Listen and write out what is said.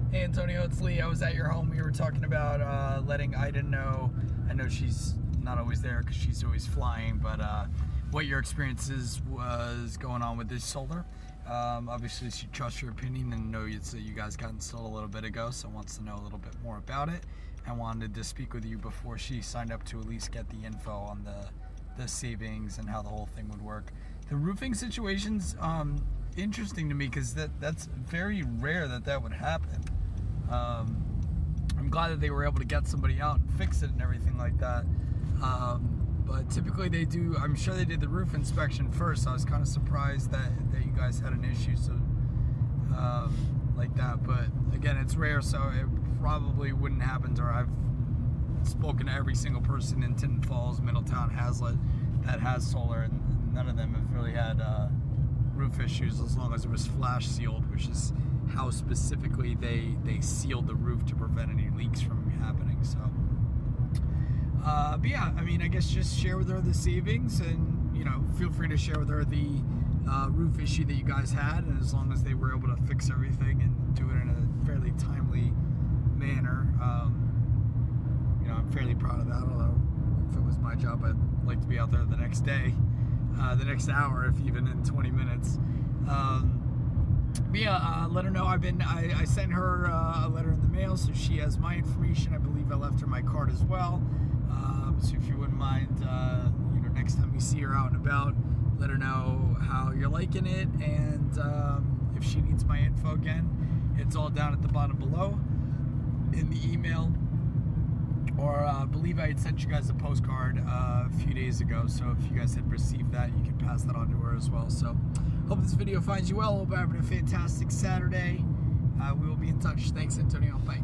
Hey Antonio, it's Lee. I was at your home. We were talking about letting Ida know. I know she's not always there because she's always flying, but what your experiences was going on with this solar. Obviously, she trusts your opinion and knows that you guys got installed a little bit ago, so wants to know a little bit more about it. I wanted to speak with you before she signed up to at least get the info on the savings and how the whole thing would work. The roofing situation's interesting to me because that's very rare that would happen. I'm glad that they were able to get somebody out and fix it and everything like that. But typically they do, I'm sure they did the roof inspection first. I was kind of surprised that you guys had an issue like that. But again, it's rare, so it probably wouldn't happen. Or I've spoken to every single person in Tinton Falls, Middletown, Hazlet that has solar, and none of them have really had roof issues as long as it was flash sealed, which is how specifically they sealed the roof to prevent any leaks from happening. So but yeah, I mean, I guess just share with her the savings, and feel free to share with her the roof issue that you guys had, and as long as they were able to fix everything and do it in a fairly timely manner, I'm fairly proud of that. Although if it was my job, I'd like to be out there the next day, the next hour, if even in 20 minutes. But yeah, let her know I sent her a letter in the mail, so she has my information. I believe I left her my card as well. So if you wouldn't mind, next time you see her out and about, let her know how you're liking it, and if she needs my info again, it's all down at the bottom below in the email. Or I believe I had sent you guys a postcard a few days ago, so if you guys had received that, you can pass that on to her as well. So hope this video finds you well. Hope you're having a fantastic Saturday. We will be in touch. Thanks, Antonio. Bye.